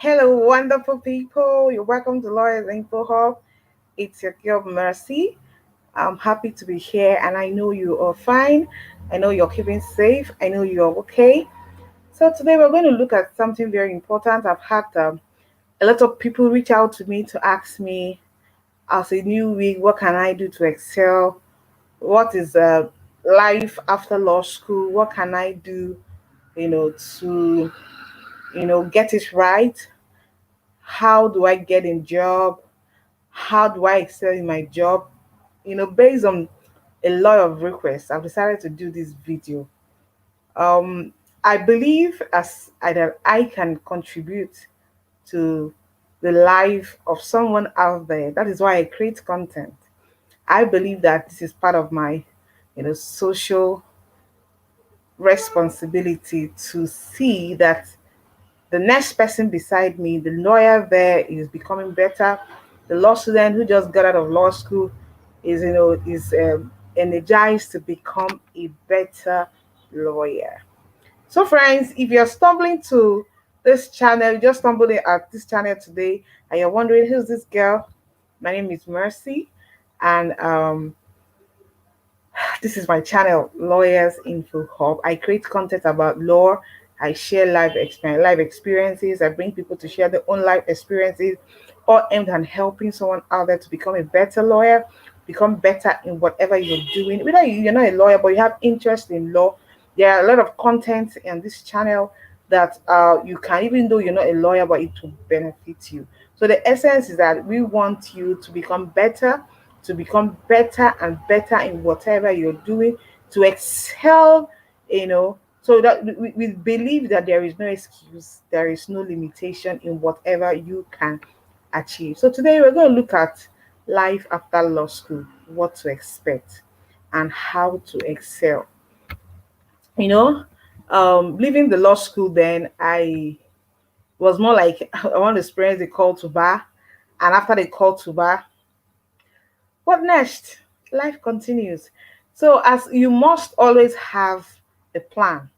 Hello, wonderful people. You're welcome to Lawyers Infohub. It's your girl Mercy. I'm happy to be here, and I know you are fine. I know you're keeping safe. I know you're okay. So today we're going to look at something very important. I've had a lot of people reach out to me to ask me, as a new week, what can I do to excel? What is life after law school? What can I do, to get it right? How do I get a job? How do I excel in my job? Based on a lot of requests, I've decided to do this video. Um, I believe that I can contribute to the life of someone out there. That is why I create content. I believe that this is part of my, social responsibility to see that the next person beside me, the lawyer there, is becoming better. The law student who just got out of law school is energized to become a better lawyer. So, friends, if you're stumbling to this channel, you just stumbled at this channel today, and you're wondering who's this girl, my name is Mercy, and this is my channel, Lawyers Info Hub. I create content about law. I share life experiences. I bring people to share their own life experiences, all aimed at helping someone out there to become a better lawyer, become better in whatever you're doing. Whether you're not a lawyer, but you have interest in law, there are a lot of content in this channel that you can, even though you're not a lawyer, but it will benefit you. So the essence is that we want you to become better and better in whatever you're doing, to excel, so that we believe that there is no excuse, there is no limitation in whatever you can achieve. So today we're going to look at life after law school, what to expect, and how to excel. You know, leaving the law school, then I was more like I want to experience the call to bar, and after the call to bar, what next? Life continues. So, as you must always have a plan.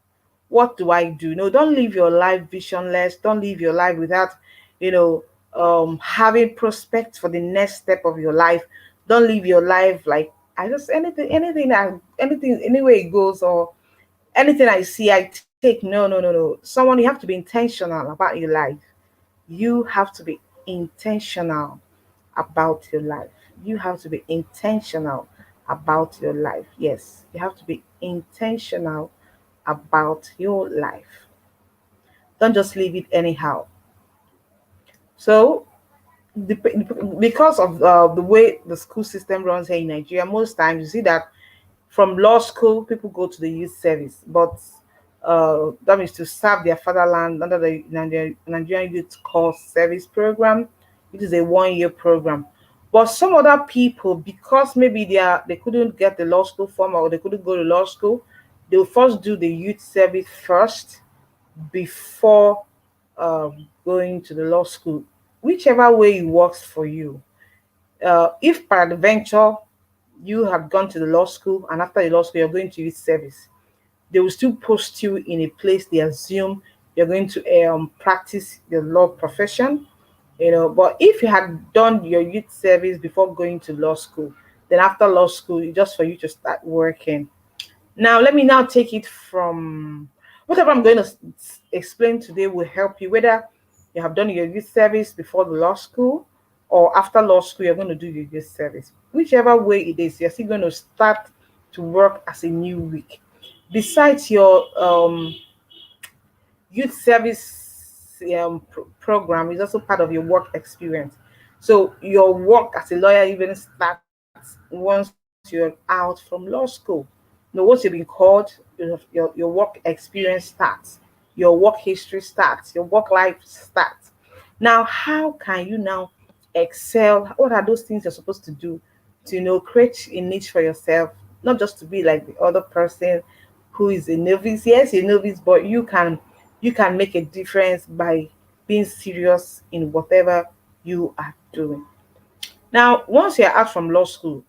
What do I do? No, don't live your life visionless. Don't live your life without, you know, having prospects for the next step of your life. Don't live your life like I just anything, anywhere it goes, or anything I see, I take. No, no, no, no. Someone, you have to be intentional about your life. You have to be intentional about your life. You have to be intentional about your life. Yes, you have to be intentional about your life. Don't just leave it anyhow. So, because of the way the school system runs here in Nigeria, most times you see that from law school, people go to the youth service, but that means to serve their fatherland under the Nigerian Youth Corps Service Program. It is a 1 year program. But some other people, because maybe they couldn't get the law school form, or they couldn't go to law school, they'll first do the youth service first before going to the law school. Whichever way it works for you. If peradventure you have gone to the law school, and after the law school you're going to youth service, they will still post you in a place they assume you're going to practice the law profession. But if you had done your youth service before going to law school, then after law school it's just for you to start working. Now let me now take it from whatever I'm going to explain today will help you, whether you have done your youth service before the law school, or after law school you're going to do your youth service. Whichever way it is, you're still going to start to work as a new week. Besides your youth service program is also part of your work experience. So your work as a lawyer even starts once you're out from law school. Once you've been called, your work experience starts, your work history starts, your work life starts. Now, how can you now excel? What are those things you're supposed to do to create a niche for yourself, not just to be like the other person who is a novice. Yes, you're a novice, but you can make a difference by being serious in whatever you are doing. Now, once you're out from law school,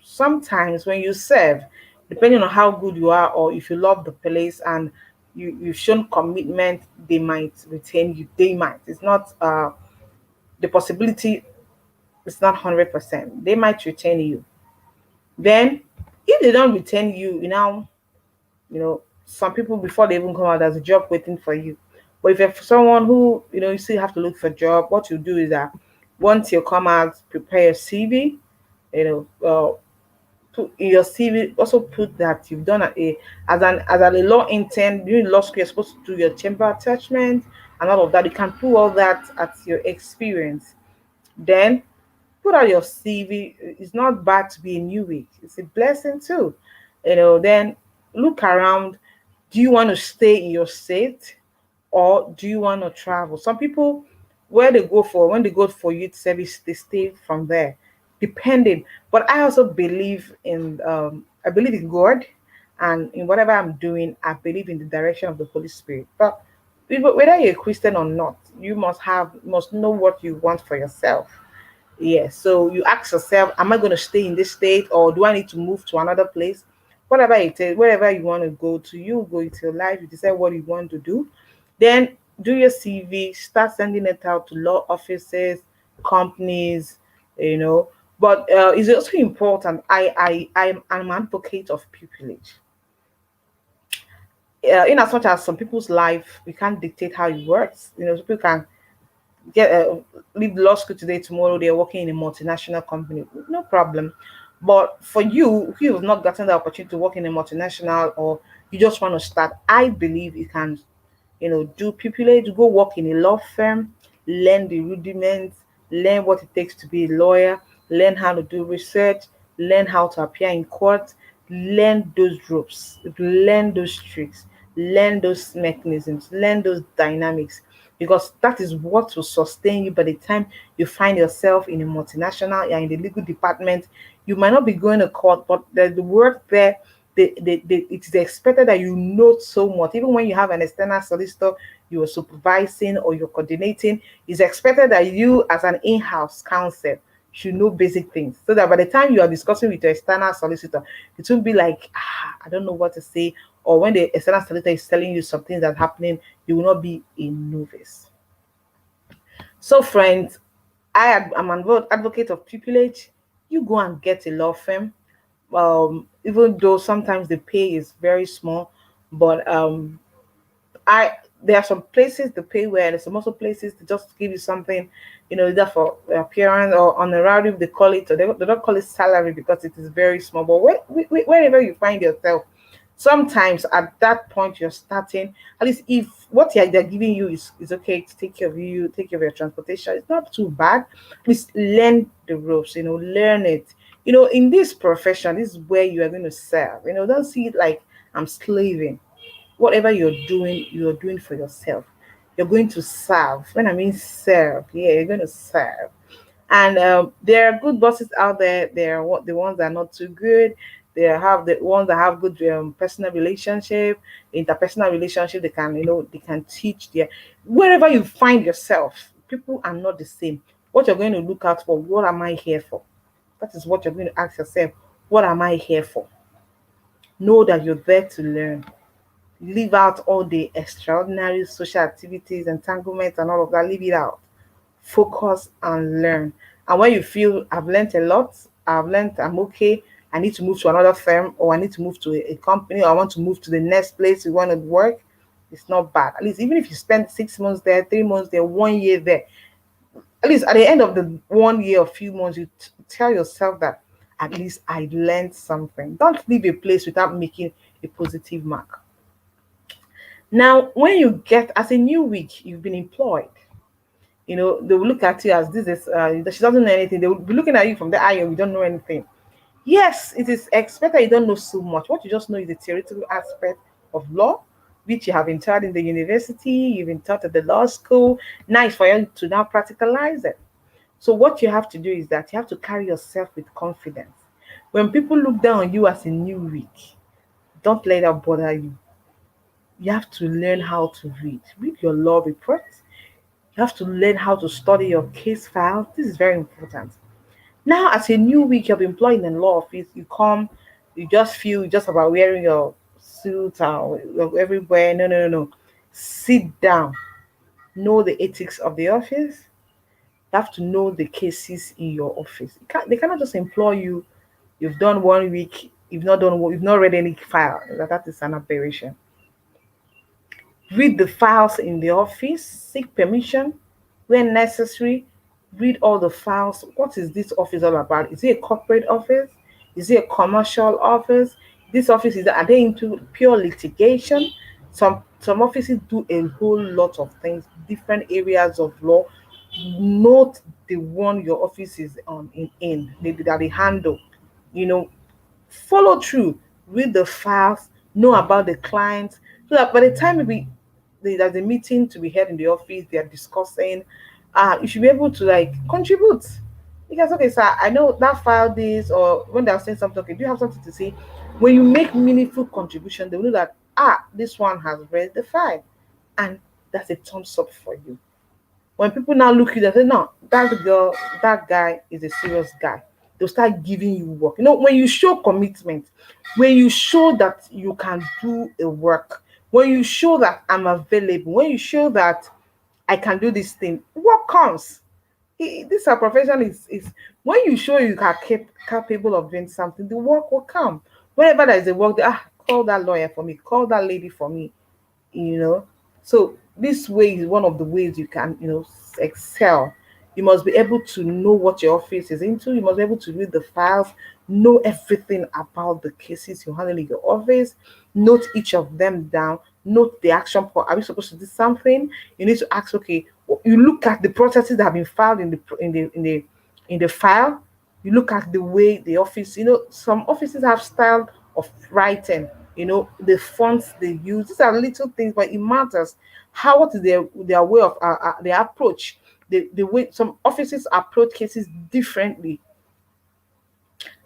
sometimes when you serve, depending on how good you are or if you love the place and you've shown commitment, they might retain you. They might. It's not the possibility. It's not 100%. They might retain you. Then, if they don't retain you, some people before they even come out, there's a job waiting for you. But if you're someone who you still have to look for a job, what you do is that once you come out, prepare your CV. You know, put in your CV, also put that you've done as a law intern during law school. You're supposed to do your chamber attachment and all of that. You can put all that at your experience. Then put out your CV. It's not bad to be a new week. It's a blessing too. Then look around. Do you want to stay in your state or do you want to travel? Some people, where they go for when they go for youth service, they stay from there, depending. But I also believe in God, and in whatever I'm doing, I believe in the direction of the Holy Spirit. But whether you're a Christian or not, you must know what you want for yourself. Yes. So you ask yourself, am I going to stay in this state or do I need to move to another place? Whatever it is, wherever you want to go to, you go into your life, you decide what you want to do. Then do your CV, start sending it out to law offices, companies, you know. But it's also important. I'm an advocate of pupillage. In as much as some people's life, we can't dictate how it works. People can get leave law school today, tomorrow they're working in a multinational company, no problem. But for you, if you have not gotten the opportunity to work in a multinational, or you just want to start, I believe you can do pupillage, go work in a law firm, learn the rudiments, learn what it takes to be a lawyer, learn how to do research, learn how to appear in court, learn those ropes, learn those tricks, learn those mechanisms, learn those dynamics, because that is what will sustain you by the time you find yourself in a multinational, you're in the legal department. You might not be going to court, but the work there, it's expected that you know so much. Even when you have an external solicitor you are supervising or you're coordinating, it's expected that you, as an in-house counsel, should know basic things so that by the time you are discussing with your external solicitor, it won't be like, I don't know what to say. Or when the external solicitor is telling you something that's happening, you will not be a novice. So, friends, I'm an advocate of pupillage. You go and get a law firm. Even though sometimes the pay is very small, but I there are some places the pay well. There's some also places to just give you something, either for appearance or honorarium they call it, or they don't call it salary because it is very small. But wherever you find yourself, sometimes at that point you're starting. At least if what they're giving you is okay to take care of you, take care of your transportation, it's not too bad. Please learn the ropes. Learn it. In this profession, this is where you are going to serve. Don't see it like I'm slaving. Whatever you're doing for yourself. You're going to serve. When I mean serve, yeah, you're going to serve. And there are good bosses out there. There are the ones that are not too good. They have the ones that have good personal relationship, interpersonal relationship. They can teach their wherever you find yourself. People are not the same. What you're going to look out for, what am I here for? That is what you're going to ask yourself. What am I here for? Know that you're there to learn. Leave out all the extraordinary social activities, entanglements, and all of that. Leave it out. Focus and learn. And when you feel I've learned a lot, I've learned I'm okay, I need to move to another firm or I need to move to a company or I want to move to the next place you want to work, it's not bad. At least even if you spend 6 months there, 3 months there, 1 year there, at least at the end of the 1 year or few months, you tell yourself that at least I learned something. Don't leave a place without making a positive mark. Now, when you get as a new week, you've been employed. They will look at you as this is she doesn't know anything. They will be looking at you from the eye of you don't know anything. Yes, it is expected you don't know so much. What you just know is the theoretical aspect of law, which you have been taught in the university, you've been taught at the law school. Now it's for you to now practicalize it. So what you have to do is that you have to carry yourself with confidence. When people look down on you as a new week, don't let that bother you. You have to learn how to read. Read your law reports. You have to learn how to study your case file. This is very important. Now, as a new week, you're employed in the law office, you come, you just feel just about wearing your suit everywhere. No, no, no, no. Sit down. Know the ethics of the office. You have to know the cases in your office. They cannot just employ you. You've done 1 week. You've not read any file. That is an aberration. Read the files in the office, seek permission when necessary. Read all the files. What is this office all about? Is it a corporate office? Is it a commercial office? This office are they into pure litigation? Some offices do a whole lot of things, different areas of law. Note the one your office is maybe that they handle. You know, follow through, read the files, know about the clients, so that by the time maybe there's a meeting to be held in the office, they are discussing, you should be able to like contribute. Because okay, sir, I know that file this, or when they're saying something, okay, do you have something to say? When you make meaningful contribution, they will know that this one has read the file, and that's a thumbs up for you. When people now look at you, they say, no, that girl, that guy is a serious guy. They'll start giving you work. When you show commitment, when you show that you can do a work, when you show that I'm available, when you show that I can do this thing, work comes. This our profession is when you show you are capable of doing something, the work will come. Whenever there is a work, call that lawyer for me, call that lady for me, you know. So this way is one of the ways you can, excel. You must be able to know what your office is into. You must be able to read the files, know everything about the cases you handle in your office, note each of them down, note the action point. Are we supposed to do something? You need to ask, okay, you look at the processes that have been filed in the file. You look at the way the office, some offices have style of writing, the fonts they use. These are little things, but it matters. What is their way of their approach, the way some offices approach cases differently.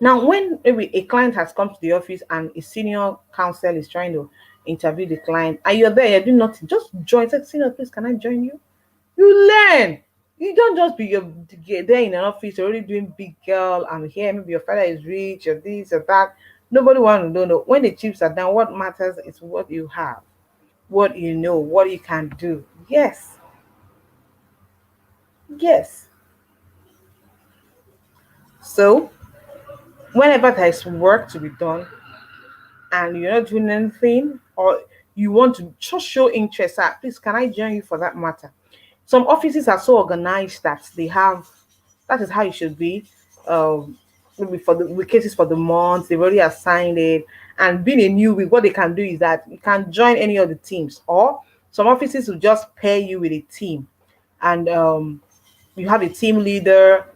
Now, when maybe a client has come to the office and a senior counsel is trying to interview the client, and you're there, you're doing nothing, just join. Say, senior, please, can I join you? You learn. You don't just be there in an office already doing big girl. I'm here. Maybe your father is rich or this or that. Nobody wants to know. When the chips are down, what matters is what you have, what you know, what you can do. Yes, yes. So whenever there is work to be done and you're not doing anything, or you want to just show interest, please, can I join you for that matter? Some offices are so organized that they have, that is how it should be. Maybe for the with cases for the month, they've already assigned it. And being a new week, what they can do is that you can join any of the teams, or some offices will just pair you with a team, and you have a team leader,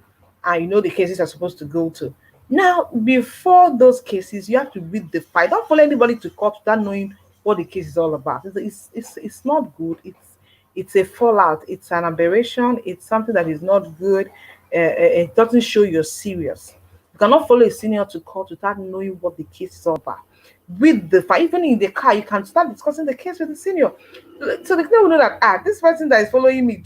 and you know the cases are supposed to go to. Now, before those cases, you have to read the file. Don't follow anybody to court without knowing what the case is all about. It's not good. It's a fallout. It's an aberration. It's something that is not good. It doesn't show you're serious. You cannot follow a senior to court without knowing what the case is all about. With the file, even in the car, you can start discussing the case with the senior. So the client will know that this person that is following me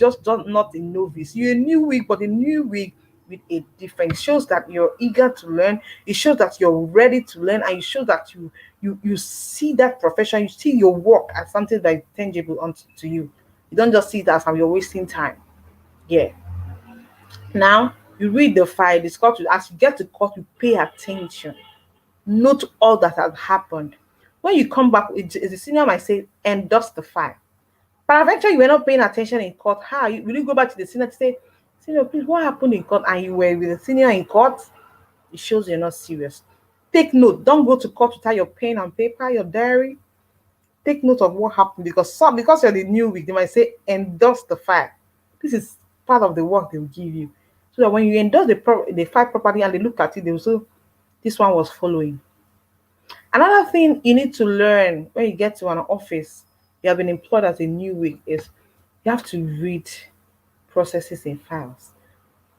not a novice. You're a new week, but a new week with a different. It shows that you're eager to learn. It shows that you're ready to learn, and it shows that you see that profession, you see your work as something that is tangible onto to you. You don't just see it as you're wasting time. Yeah. Now you read the file, discuss it. As you get to court, you pay attention. Note all that has happened. When you come back, the senior might say, endorse the file. But eventually you were not paying attention in court. Will you go back to the senior to say, senior, please, what happened in court? And you were with the senior in court? It shows you're not serious. Take note. Don't go to court without your pen and paper, your diary. Take note of what happened, because you're the new week, they might say endorse the file. This is part of the work they will give you. So that when you endorse the file properly and they look at it, they will say, this one was following. Another thing you need to learn when you get to an office, you have been employed as a new week, is you have to read processes in files.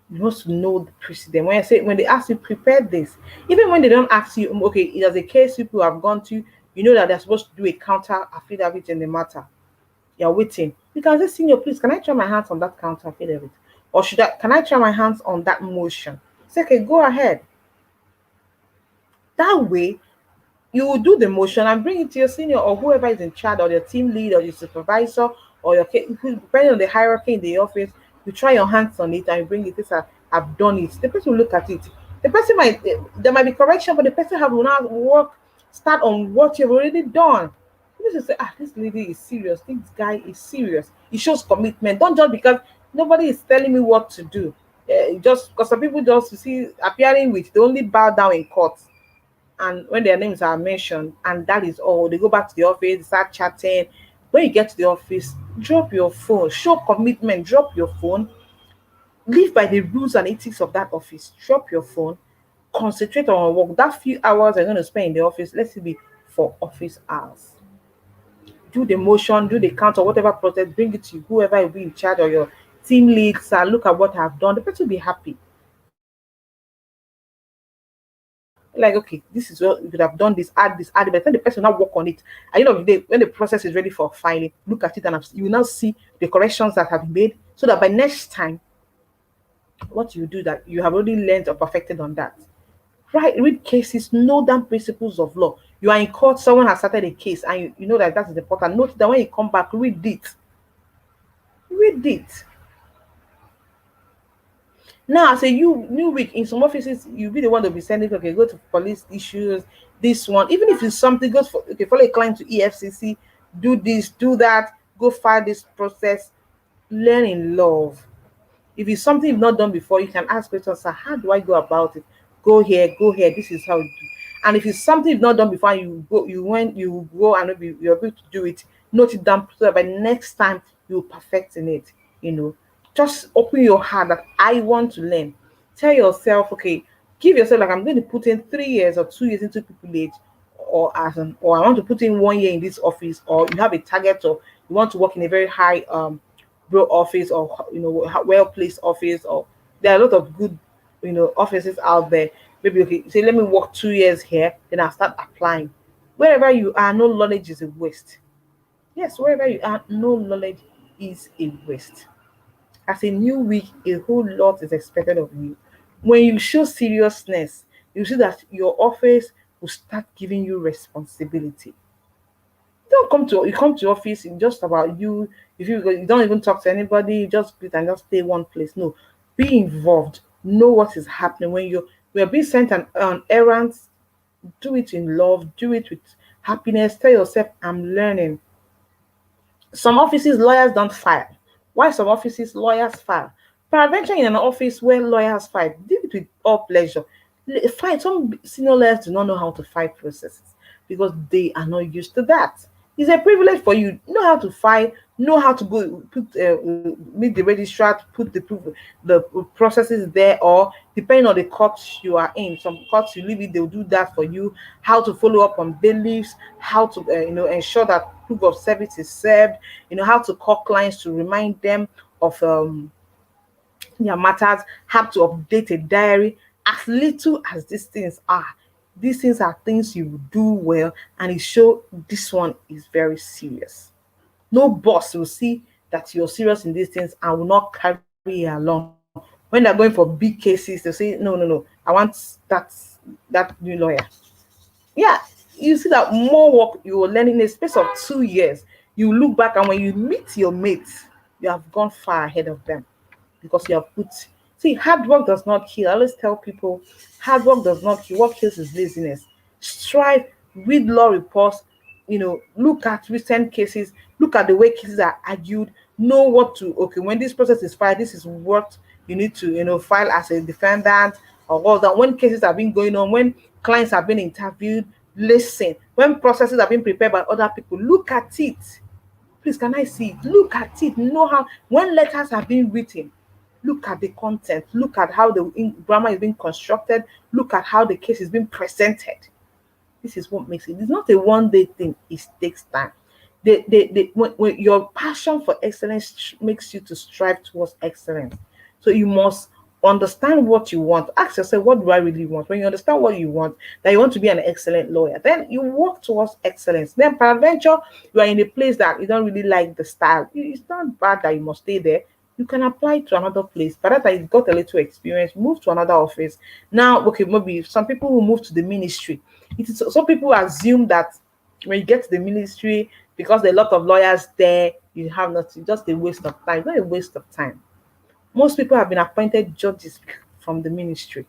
You must know the precedent. When they ask you prepare this, even when they don't ask you, okay, there's a case people have gone to, you know that they're supposed to do a counter affidavit in the matter. You're waiting. You can say, senior, please, can I try my hands on that counter affidavit? Or can I try my hands on that motion? Say, okay, go ahead. That way, You will do the motion and bring it to your senior or whoever is in charge, or your team lead or your supervisor, or your depending on the hierarchy in the office. You try your hands on it and you bring it. This I've done it. The person will look at it. The person might, there might be correction, but the person have will not work start on what you've already done. This is say, this lady is serious. This guy is serious. He shows commitment. Don't just because nobody is telling me what to do. Just because some people just you see appearing with they only bow down in court, and when their names are mentioned, and that is all. They go back to the office, they start chatting. When you get to the office, drop your phone, show commitment, drop your phone, live by the rules and ethics of that office. Drop your phone, concentrate on work. That few hours you're going to spend in the office, let it be for office hours. Do the motion, do the count or whatever process, bring it to whoever will be in charge or your team leads and look at what I've done. The person will be happy. Like, okay, this is what you could have done this, add it. By the time the person now work on it, at the end of the day, when the process is ready for filing, look at it and you will now see the corrections that have been made so that by next time, what you do that you have already learned or perfected on that. Right, read cases, know them principles of law. You are in court, someone has started a case, and you know that that is important. Note that when you come back, read it. Read it. Now, as a new week in some offices, you be the one to be sending, okay, go to police issues, this one. Even if it's something, go for okay, follow a client to EFCC, do this, do that, go file this process, learn in love. If it's something you've not done before, you can ask questions. Sir, how do I go about it? Go here, go here. This is how you do. And if it's something you've not done before, you go and maybe you're able to do it. Note it down so that by next time you'll perfect in it. You know, just open your heart that I want to learn. Tell yourself, okay, give yourself like I'm going to put in 3 years or 2 years into people age, or I want to put in 1 year in this office, or you have a target of you want to work in a very high bro office or well placed office, or there are a lot of good offices out there. Maybe okay, say let me work 2 years here, then I'll start applying. Wherever you are, no knowledge is a waste. Yes, wherever you are, no knowledge is a waste. As a new week, a whole lot is expected of you. When you show seriousness, you see that your office will start giving you responsibility. Don't come to you come to office it's just about you. If you don't even talk to anybody, you just sit and just stay one place. No, be involved. Know what is happening when you're being sent on errands. Do it in love. Do it with happiness. Tell yourself, I'm learning. Some offices lawyers don't file. Why some offices lawyers file? Peradventure in an office where lawyers file, do it with all pleasure. Fight some senior lawyers do not know how to fight processes because they are not used to that. It's a privilege for you. Know how to fight, know how to go meet the registrar to put the processes there, or depending on the courts you are in. Some courts you leave it, they'll do that for you. How to follow up on bailiffs, how to ensure that proof of service is served. How to call clients to remind them of their matters. How to update a diary. As little as these things are things you do well, and it show this one is very serious. No boss will see that you're serious in these things and will not carry you along. When they're going for big cases, they say, no, I want that new lawyer. Yeah, you see that more work you will learn in a space of 2 years. You look back and when you meet your mates, you have gone far ahead of them because you have put. See, hard work does not kill. I always tell people, hard work does not kill. What kills is laziness. Strive, read law reports, look at recent cases, look at the way cases are argued, know what to, okay, when this process is filed, this is what you need to, file as a defendant or all that. When cases have been going on, when clients have been interviewed, listen. When processes have been prepared by other people, look at it. Please, can I see it? Look at it. Know how, when letters have been written, look at the content, look at how the grammar is being constructed, look at how the case is being presented. This is what makes it. It's not a one-day thing. It takes time. When your passion for excellence makes you to strive towards excellence. So you must understand what you want. Ask yourself, what do I really want? When you understand what you want, that you want to be an excellent lawyer, then you work towards excellence. Then peradventure, you are in a place that you don't really like the style. It's not bad that you must stay there. you can apply to another place. By that time, you got a little experience, move to another office. Now, okay, maybe some people will move to the ministry. It is some people assume that when you get to the ministry, because there are a lot of lawyers there, you have nothing, just a waste of time. Not a waste of time. Most people have been appointed judges from the ministry.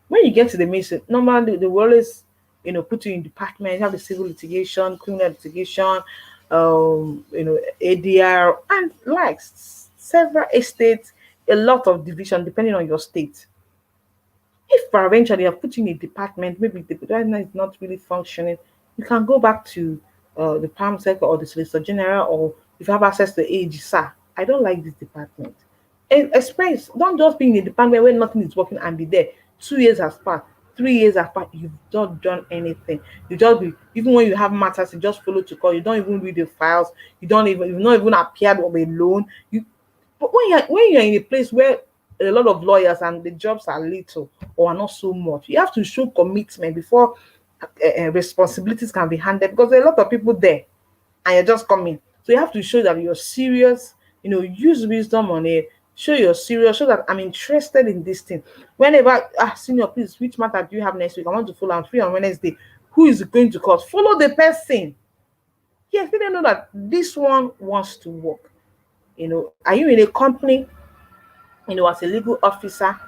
When you get to the ministry, normally they will always, put you in department, you have the civil litigation, criminal litigation, ADR, and like several estates, a lot of division depending on your state. If eventually you are put in a department, maybe the department is not really functioning, you can go back to the Palm Sector or the Solicitor General, or if you have access to AG, sir, I don't like this department. And express, don't just be in a department where nothing is working and be there. 2 years has passed, 3 years have passed, you've not done anything. You just be, even when you have matters, you just follow to call, you don't even read the files, you've not even appeared on a loan. But when you're in a place where a lot of lawyers and the jobs are little or are not so much, you have to show commitment before responsibilities can be handed, because there are a lot of people there and you're just coming. So you have to show that you're serious, use wisdom on it, show you're serious, show that I'm interested in this thing. Whenever, senior, please, which matter do you have next week? I want to follow, I'm free on Wednesday. Who is going to court? Follow the person. Yes, they don't know that this one wants to work. Are you in a company, as a legal officer?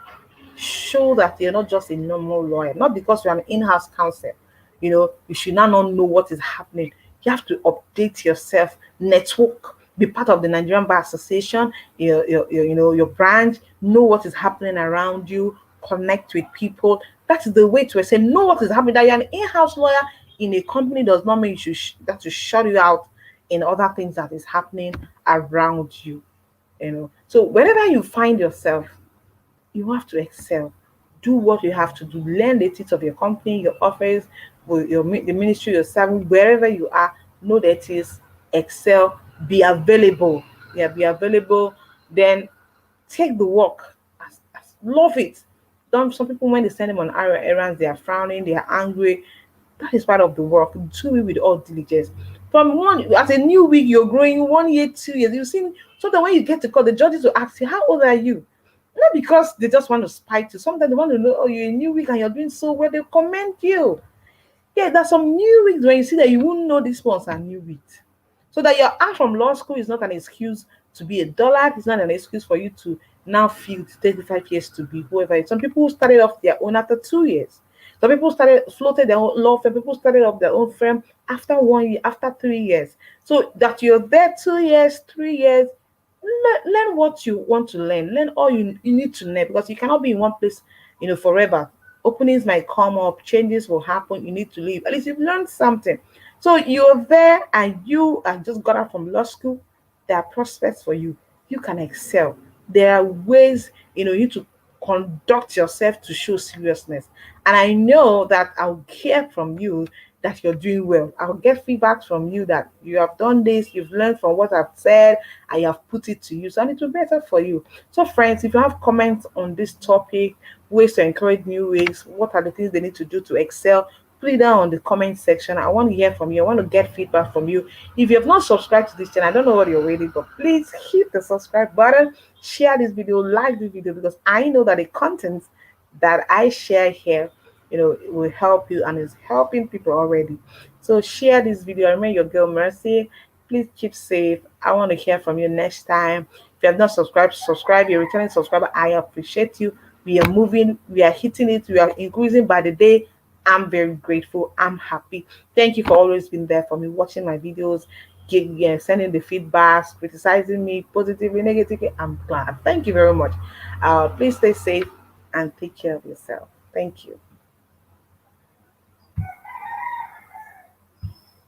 Show that you're not just a normal lawyer, not because you're an in-house counsel. You should now not know what is happening. You have to update yourself, network, be part of the Nigerian Bar Association, your branch, know what is happening around you, connect with people. That's the way to say know what is happening. That you're an in-house lawyer in a company does not mean you should that to shut you out in other things that is happening around you. So wherever you find yourself, you have to excel. Do what you have to do. Learn the ethics of your company, your office, the ministry you're serving, wherever you are. Know the ethics. Excel. Be available. Yeah, be available. Then take the work. Love it. Don't some people when they send them on errands, they are frowning, they are angry. That is part of the work. Do it with all diligence. From one as a new week, you're growing 1 year, 2 years. You've seen so that when you get to court, the judges will ask you, how old are you? Not because they just want to spite you. Sometimes they want to know, oh, you're a new week and you're doing so well, they commend you. Yeah, there's some new weeks when you see that you won't know these ones are new weeks. So that your out from law school is not an excuse to be a dollar, it's not an excuse for you to now feel 35 years to be whoever. Some people started off their own after 2 years. Some people floated their own law firm, people started off their own firm after 1 year, after 3 years. So that you're there 2 years, 3 years, learn what you want to learn. Learn all you need to learn, because you cannot be in one place, forever. Openings might come up, changes will happen, you need to leave. At least you've learned something. So you're there and you are just got out from law school. There are prospects for you. You can excel. There are ways, you to conduct yourself to show seriousness. And I know that I'll hear from you that you're doing well. I'll get feedback from you that you have done this, you've learned from what I've said, and you have put it to use, and it will be better for you. So, friends, if you have comments on this topic, ways to encourage new ways, what are the things they need to do to excel, put it down on the comment section. I want to hear from you. I want to get feedback from you. If you have not subscribed to this channel, I don't know what you're waiting for. Please hit the subscribe button, share this video, like this video, because I know that the content that I share here, it will help you and is helping people already. So share this video. I remain your girl Mercy. Please keep safe. I want to hear from you next time. If you have not subscribed, subscribe. You're a returning subscriber. I appreciate you. We are moving. We are hitting it. We are increasing by the day. I'm very grateful. I'm happy. Thank you for always being there for me, watching my videos, sending the feedbacks, criticizing me positively, negatively. I'm glad. Thank you very much. Please stay safe and take care of yourself. Thank you.